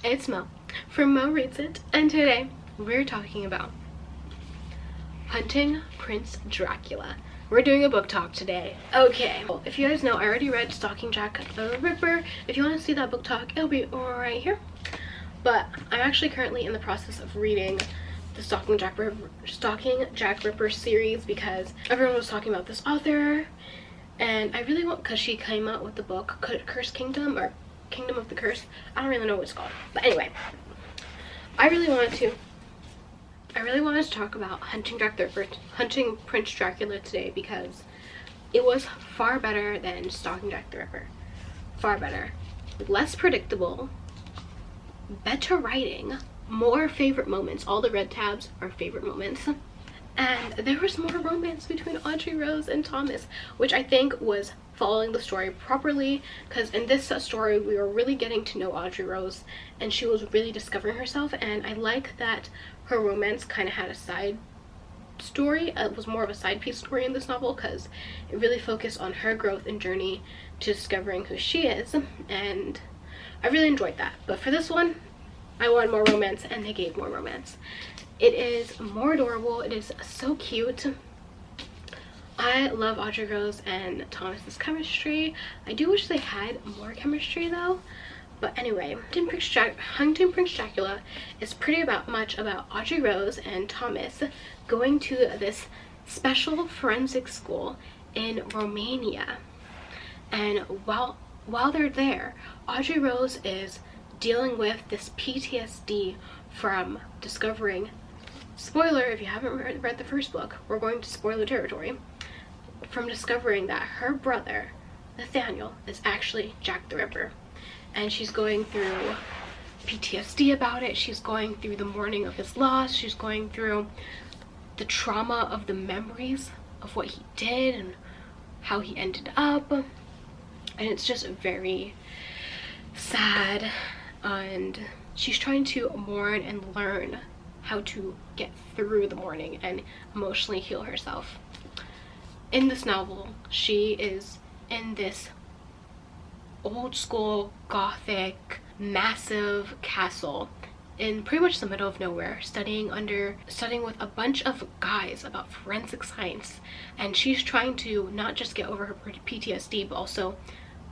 It's Mo from Mo Reads It, and today we're talking about Hunting Prince Dracula. We're doing a book talk today. Okay, well, if you guys know, I already read Stalking Jack the Ripper. If you want to see that book talk, it'll be right here. But I'm actually currently in the process of reading the Stalking Jack Ripper series because everyone was talking about this author, and I really want, because she came out with the book Cursed Kingdom, or Kingdom of the Curse. I don't really know what it's called, but anyway, I really wanted to talk about Hunting Prince Dracula today because it was far better than Stalking Jack the Ripper. Far better. Less predictable, better writing, more favorite moments. All the red tabs are favorite moments. And there was more romance between Audrey Rose and Thomas, which I think was following the story properly, because in this story we were really getting to know Audrey Rose and she was really discovering herself, and I like that her romance kind of had a side story. It was more of a side piece story in this novel because it really focused on her growth and journey to discovering who she is, and I really enjoyed that. But for this one, I wanted more romance, and they gave more romance. It is more adorable. It is so cute. I love Audrey Rose and Thomas's chemistry. I do wish they had more chemistry though. But anyway, Hunting Prince Dracula is pretty much about Audrey Rose and Thomas going to this special forensic school in Romania. And while they're there, Audrey Rose is dealing with this PTSD from discovering, spoiler if you haven't read the first book, we're going to spoiler territory, from discovering that her brother Nathaniel is actually Jack the Ripper. And she's going through PTSD about it. She's going through the mourning of his loss. She's going through the trauma of the memories of what he did and how he ended up, and it's just very sad. And she's trying to mourn and learn how to get through the mourning and emotionally heal herself. In this novel, she is in this old school gothic massive castle in pretty much the middle of nowhere, studying with a bunch of guys about forensic science, and she's trying to not just get over her PTSD but also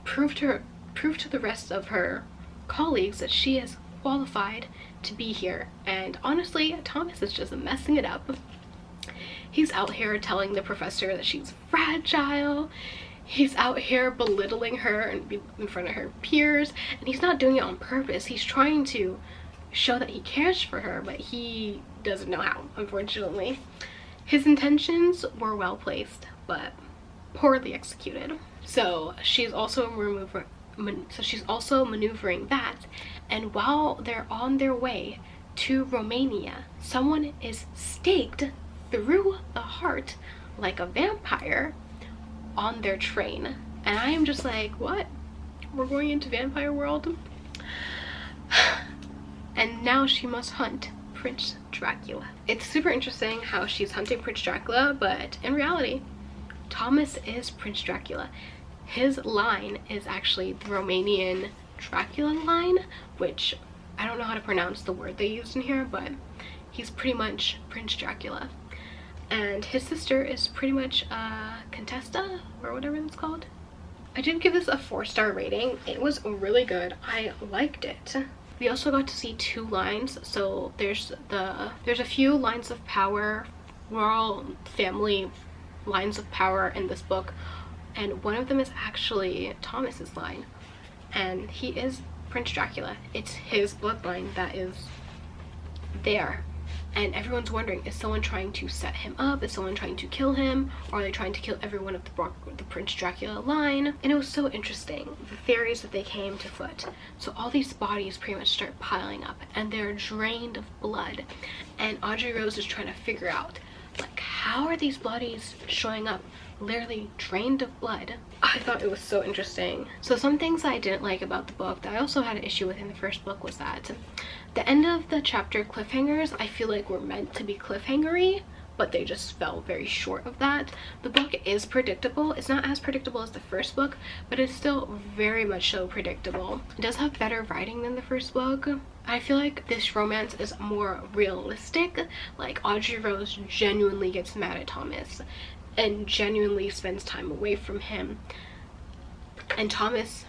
prove to the rest of her colleagues that she is qualified to be here. And honestly, Thomas is just messing it up. He's out here telling the professor that she's fragile. He's out here belittling her in front of her peers, and he's not doing it on purpose. He's trying to show that he cares for her, but he doesn't know how, unfortunately. His intentions were well placed but poorly executed. So she's also maneuvering that, and while they're on their way to Romania, someone is staked through the heart like a vampire on their train. And I am just like, what? We're going into vampire world? And now she must hunt Prince Dracula. It's super interesting how she's hunting Prince Dracula, but in reality, Thomas is Prince Dracula. His line is actually the Romanian Dracula line, which I don't know how to pronounce the word they used in here, but he's pretty much Prince Dracula. And his sister is pretty much Contessa, or whatever it's called. I did give this a 4-star rating. It was really good. I liked it. We also got to see 2 lines. So there's a few lines of power, royal family lines of power in this book, and one of them is actually Thomas's line, and he is Prince Dracula. It's his bloodline that is there. And everyone's wondering, is someone trying to set him up? Is someone trying to kill him? Or are they trying to kill everyone of the Prince Dracula line? And it was so interesting, the theories that they came to foot. So all these bodies pretty much start piling up, and they're drained of blood. And Audrey Rose is trying to figure out, like, how are these bodies showing up literally drained of blood? I thought it was so interesting. So some things I didn't like about the book that I also had an issue with in the first book was that the end of the chapter cliffhangers, I feel like, were meant to be cliffhangery, but they just fell very short of that. The book is predictable. It's not as predictable as the first book, but it's still very much so predictable. It does have better writing than the first book. I feel like this romance is more realistic. Like, Audrey Rose genuinely gets mad at Thomas and genuinely spends time away from him, and Thomas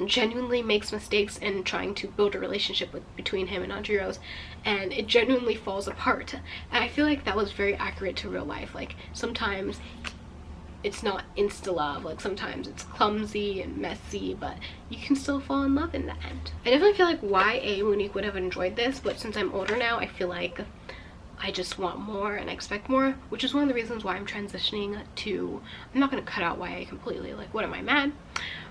genuinely makes mistakes in trying to build a relationship between him and Audrey Rose, and it genuinely falls apart. And I feel like that was very accurate to real life. Like, sometimes it's not insta love, like sometimes it's clumsy and messy, but you can still fall in love in the end. I definitely feel like YA Monique would have enjoyed this, but since I'm older now, I feel like I just want more and I expect more, which is one of the reasons why I'm transitioning to, I'm not going to cut out YA completely, like what am I mad,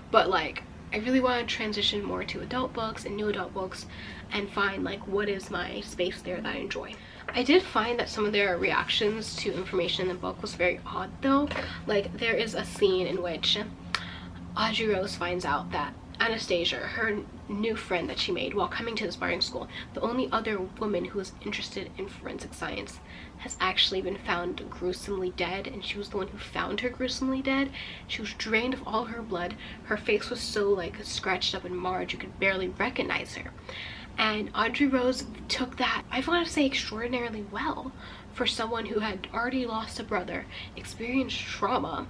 but like I really want to transition more to adult books and new adult books and find like what is my space there that I enjoy. I did find that some of their reactions to information in the book was very odd though. Like, there is a scene in which Audrey Rose finds out that Anastasia, her new friend that she made while coming to this boarding school, the only other woman who was interested in forensic science, has actually been found gruesomely dead, and she was the one who found her gruesomely dead. She was drained of all her blood. Her face was so like scratched up and marred you could barely recognize her. And Audrey Rose took that, I want to say, extraordinarily well for someone who had already lost a brother, experienced trauma,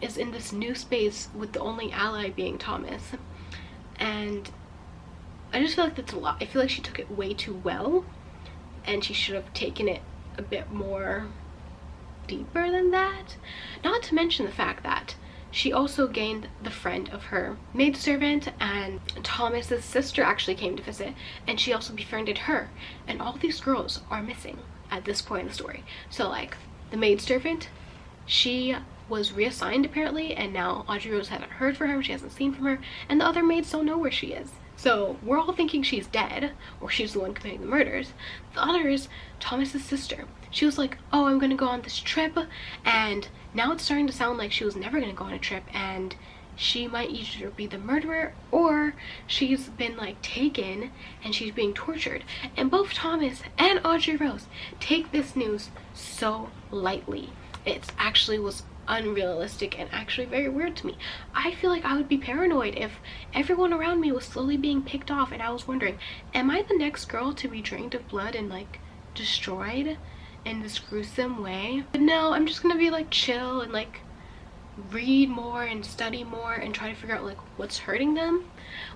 is in this new space with the only ally being Thomas. And I just feel like that's a lot. I feel like she took it way too well, and she should have taken it a bit more deeper than that. Not to mention the fact that she also gained the friend of her maidservant, and Thomas's sister actually came to visit, and she also befriended her. And all these girls are missing at this point in the story. So like, the maidservant, she was reassigned apparently, and now Audrey Rose hasn't heard from her, she hasn't seen from her, and the other maids don't know where she is. So we're all thinking she's dead, or she's the one committing the murders. The other is Thomas's sister. She was like, oh, I'm gonna go on this trip, and now it's starting to sound like she was never gonna go on a trip, and she might either be the murderer or she's been like taken and she's being tortured. And both Thomas and Audrey Rose take this news so lightly. It actually was unrealistic and actually very weird to me. I feel like I would be paranoid if everyone around me was slowly being picked off and I was wondering, am I the next girl to be drained of blood and like destroyed in this gruesome way? But no, I'm just gonna be like chill and like read more and study more and try to figure out like what's hurting them,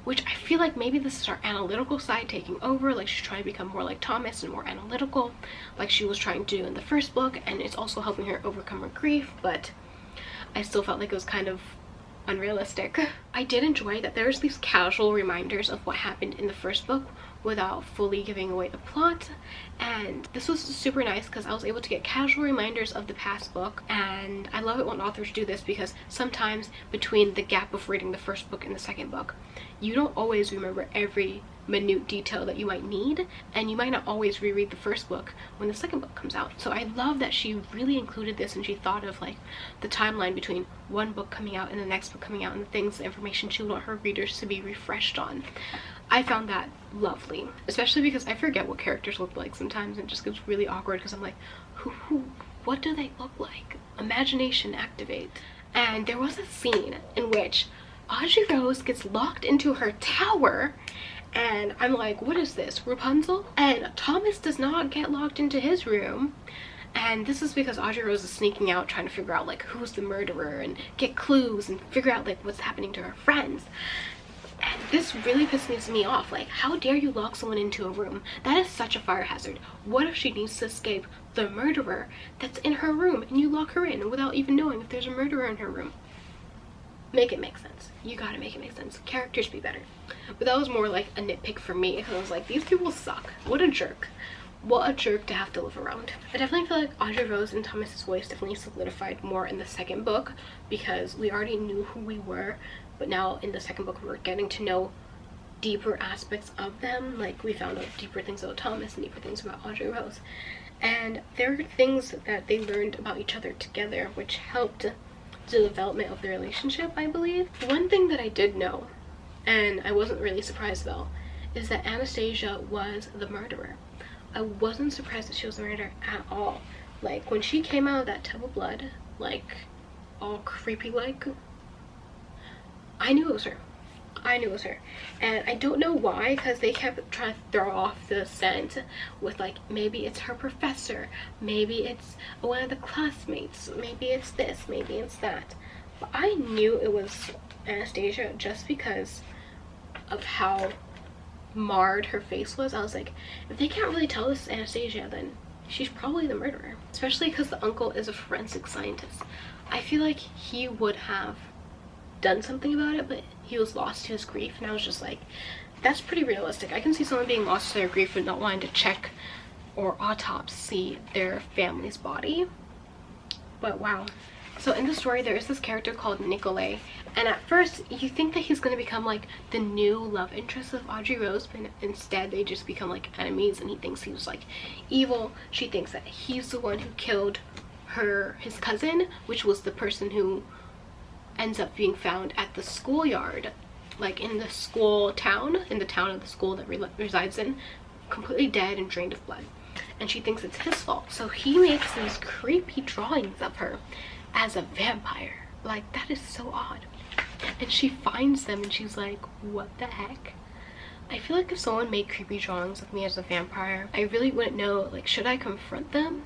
which I feel like maybe this is our analytical side taking over. Like, she's trying to become more like Thomas and more analytical like she was trying to do in the first book, and it's also helping her overcome her grief, but I still felt like it was kind of unrealistic. I did enjoy that there's these casual reminders of what happened in the first book without fully giving away the plot, and this was super nice because I was able to get casual reminders of the past book. And I love it when authors do this, because sometimes between the gap of reading the first book and the second book, you don't always remember every minute detail that you might need, and you might not always reread the first book when the second book comes out. So I love that she really included this, and she thought of like the timeline between one book coming out and the next book coming out, and the things, the information she would want her readers to be refreshed on. I found that lovely, especially because I forget what characters look like sometimes, and it just gets really awkward because I'm like, what do they look like? Imagination activate. And there was a scene in which Audrey Rose gets locked into her tower, and I'm like, what is this, Rapunzel? And Thomas does not get locked into his room, and this is because Audrey Rose is sneaking out trying to figure out like who's the murderer and get clues and figure out like what's happening to her friends. And this really pisses me off. Like, how dare you lock someone into a room? That is such a fire hazard. What if she needs to escape the murderer that's in her room and you lock her in without even knowing if there's a murderer in her room? Make it make sense. You gotta make it make sense. Characters be better. But that was more like a nitpick for me, because I was like, these people suck. What a jerk. What a jerk to have to live around. I definitely feel like Audrey Rose and Thomas's voice definitely solidified more in the second book, because we already knew who we were, but now in the second book we're getting to know deeper aspects of them. Like, we found out deeper things about Thomas and deeper things about Audrey Rose, and there are things that they learned about each other together which helped the development of their relationship, I believe. One thing that I did know, and I wasn't really surprised about, is that Anastasia was the murderer. I wasn't surprised that she was the murderer at all. Like when she came out of that tub of blood, like all creepy like, I knew it was her. I knew it was her. And I don't know why, because they kept trying to throw off the scent with like, maybe it's her professor, maybe it's one of the classmates, maybe it's this, maybe it's that. But I knew it was Anastasia just because of how marred her face was. I was like, if they can't really tell this is Anastasia, then she's probably the murderer. Especially because the uncle is a forensic scientist. I feel like he would have done something about it, but he was lost to his grief, and I was just like, that's pretty realistic. I can see someone being lost to their grief and not wanting to check or autopsy their family's body. But wow. So in the story, there is this character called Nikolai, and at first you think that he's going to become like the new love interest of Audrey Rose, but instead they just become like enemies, and he thinks he was like evil. She thinks that he's the one who killed his cousin, which was the person who ends up being found at the schoolyard, like in the school town, in the town of the school that resides in, completely dead and drained of blood, and she thinks it's his fault. So he makes these creepy drawings of her as a vampire. Like, that is so odd. And she finds them and she's like, what the heck? I feel like if someone made creepy drawings of me as a vampire, I really wouldn't know, like, should I confront them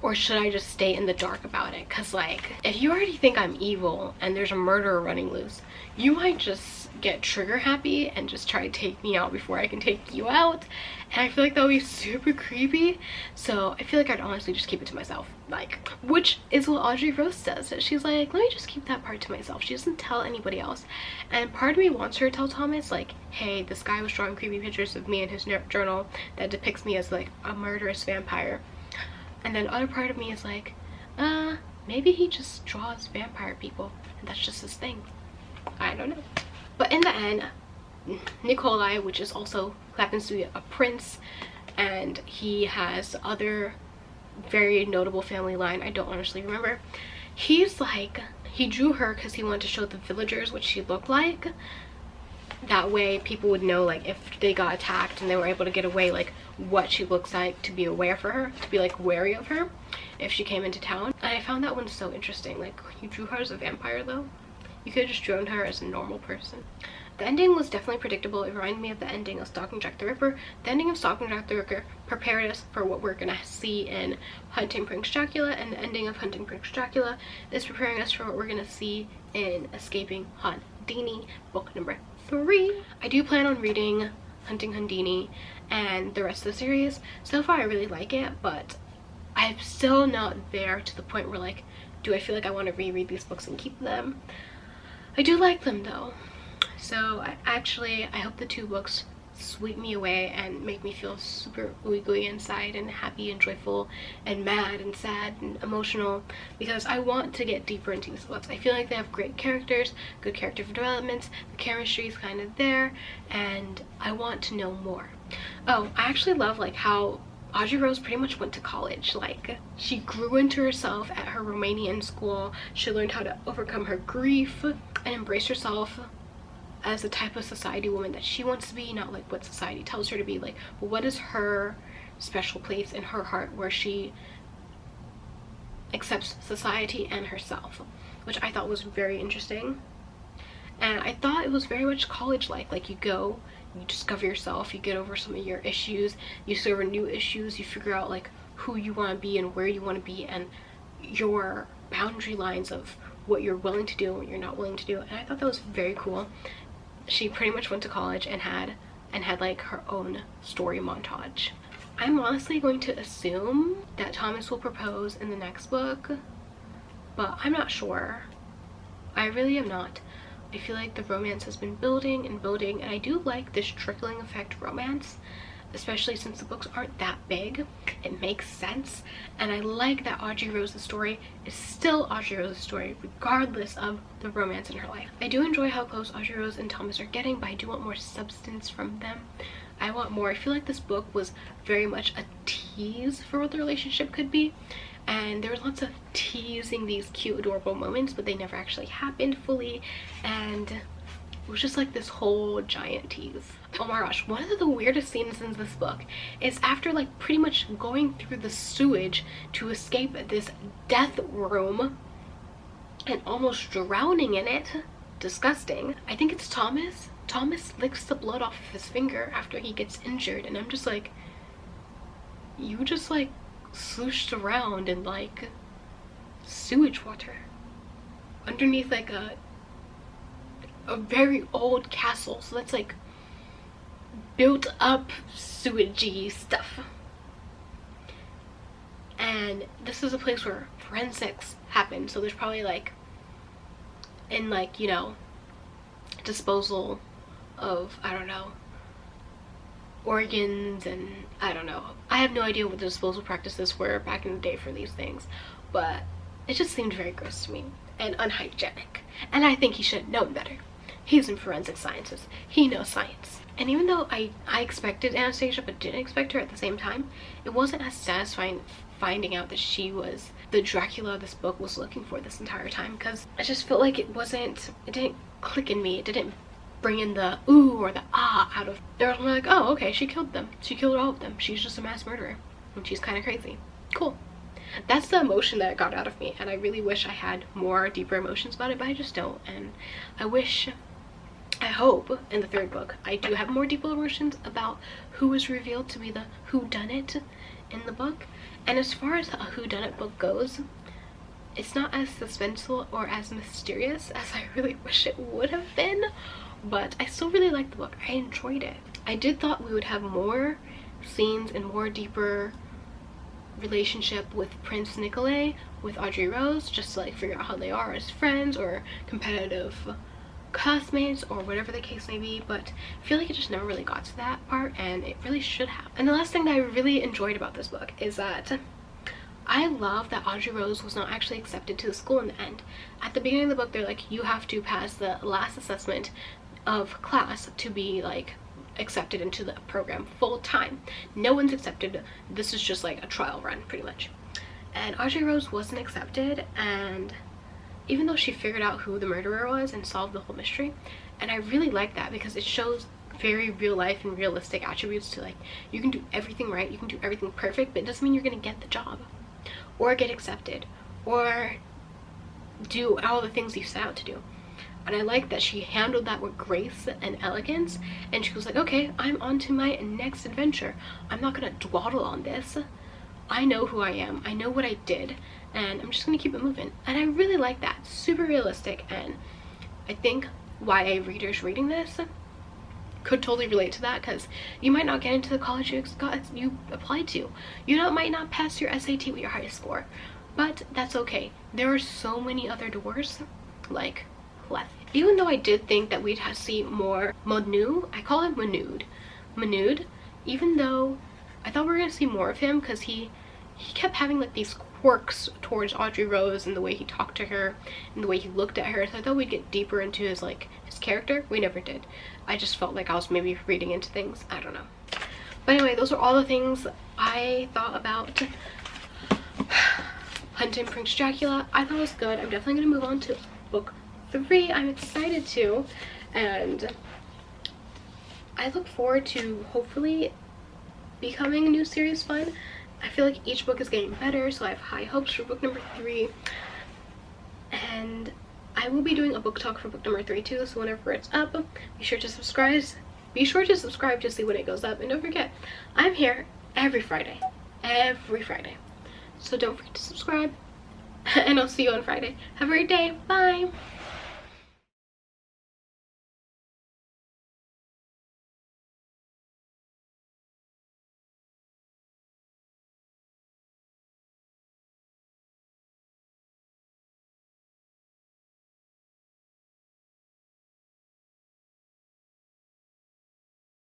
or should I just stay in the dark about it? Because like, if you already think I'm evil and there's a murderer running loose, you might just get trigger happy and just try to take me out before I can take you out, and I feel like that would be super creepy. So I feel like I'd honestly just keep it to myself, like, which is what Audrey Rose does. She's like, let me just keep that part to myself. She doesn't tell anybody else, and part of me wants her to tell Thomas, like, hey, this guy was drawing creepy pictures of me in his journal that depicts me as like a murderous vampire. And then other part of me is like, maybe he just draws vampire people and that's just his thing. I don't know. But in the end, Nikolai, which is also happens to be a prince, and he has other very notable family line, I don't honestly remember. He's like, he drew her because he wanted to show the villagers what she looked like. That way people would know, like, if they got attacked and they were able to get away, like what she looks like, to be aware for her, to be like wary of her if she came into town. And I found that one so interesting. Like, you drew her as a vampire though. You could have just drawn her as a normal person. The ending was definitely predictable. It reminded me of the ending of Stalking Jack the Ripper. The ending of Stalking Jack the Ripper prepared us for what we're gonna see in Hunting Prince Dracula, and the ending of Hunting Prince Dracula is preparing us for what we're gonna see in Escaping Houdini, book number 3. I do plan on reading Hunting Houdini and the rest of the series. So far I really like it, but I'm still not there to the point where, like, do I feel like I want to reread these books and keep them? I do like them though. So I hope the 2 books sweep me away and make me feel super ooey inside and happy and joyful and mad and sad and emotional, because I want to get deeper into these books. I feel like they have great characters, good character developments, the chemistry is kind of there, and I want to know more. Oh, I actually love like how Audrey Rose pretty much went to college. Like, she grew into herself at her Romanian school. She learned how to overcome her grief and embrace herself as the type of society woman that she wants to be, not like what society tells her to be. Like, what is her special place in her heart where she accepts society and herself, which I thought was very interesting. And I thought it was very much college-like. Like, you go, you discover yourself, you get over some of your issues, you discover new issues, you figure out like who you want to be and where you want to be, and your boundary lines of what you're willing to do and what you're not willing to do. And I thought that was very cool. She pretty much went to college and had like her own story montage. I'm honestly going to assume that Thomas will propose in the next book, but I'm not sure. I really am not. I feel like the romance has been building and building, and I do like this trickling effect romance, especially since the books aren't that big. It makes sense, and I like that Audrey Rose's story is still Audrey Rose's story regardless of the romance in her life. I do enjoy how close Audrey Rose and Thomas are getting, but I do want more substance from them. I want more. I feel like this book was very much a tease for what the relationship could be, and there was lots of teasing these cute adorable moments, but they never actually happened fully. And It was just like this whole giant tease. Oh my gosh, one of the weirdest scenes in this book is after like pretty much going through the sewage to escape this death room and almost drowning in it. Disgusting. I think it's Thomas. Thomas licks the blood off of his finger after he gets injured, and I'm just like, you just like slooshed around in like sewage water underneath like a very old castle, so that's like built up sewagey stuff. And this is a place where forensics happen, so there's probably like in like, you know, disposal of, I don't know, organs, and I don't know. I have no idea what the disposal practices were back in the day for these things, but it just seemed very gross to me and unhygienic, and I think he should have known better. He's in forensic sciences. He knows science. And even though I expected Anastasia but didn't expect her at the same time, it wasn't as satisfying finding out that she was the Dracula this book was looking for this entire time, because I just felt like it didn't click in me. It didn't bring in the ooh or the ah out of. They were like, oh, okay, she killed them. She killed all of them. She's just a mass murderer. And she's kind of crazy. Cool. That's the emotion that it got out of me, and I really wish I had more deeper emotions about it, but I just don't. And I hope in the third book I do have more deeper emotions about who was revealed to be the whodunit in the book. And as far as a whodunit book goes, it's not as suspenseful or as mysterious as I really wish it would have been, but I still really liked the book. I enjoyed it. I did thought we would have more scenes and more deeper relationship with Prince Nikolai with Audrey Rose, just to like figure out how they are as friends or competitive classmates or whatever the case may be, but I feel like it just never really got to that part, and it really should have. And the last thing that I really enjoyed about this book is that I love that Audrey Rose was not actually accepted to the school in the end. At the beginning of the book, they're like, you have to pass the last assessment of class to be like accepted into the program full time. No one's accepted. This is just like a trial run pretty much. And Audrey Rose wasn't accepted, and even though she figured out who the murderer was and solved the whole mystery, and I really like that because it shows very real life and realistic attributes to like, you can do everything right, you can do everything perfect, but it doesn't mean you're gonna get the job or get accepted or do all the things you set out to do. And I like that she handled that with grace and elegance, and she was like, okay, I'm on to my next adventure. I'm not gonna dawdle on this. I know who I am, I know what I did, and I'm just gonna keep it moving. And I really like that. Super realistic, and I think YA readers reading this could totally relate to that, because you might not get into the college you applied to. You might not pass your SAT with your highest score, but that's okay. There are so many other doors like left. Even though I did think that we'd see more Manu, I call him Manud, even though I thought we were gonna see more of him, because he kept having like these quirks towards Audrey Rose and the way he talked to her and the way he looked at her, so I thought we'd get deeper into his character. We never did. I just felt like I was maybe reading into things. I don't know. But anyway, those are all the things I thought about Hunting Prince Dracula. I thought it was good. I'm definitely gonna move on to book 3. I'm excited to, and I look forward to hopefully becoming a new series fun. I feel like each book is getting better, so I have high hopes for book number 3, and I will be doing a book talk for book number 3 too, so whenever it's up, be sure to subscribe to see when it goes up. And don't forget, I'm here every Friday, so don't forget to subscribe, and I'll see you on Friday. Have a great day. Bye.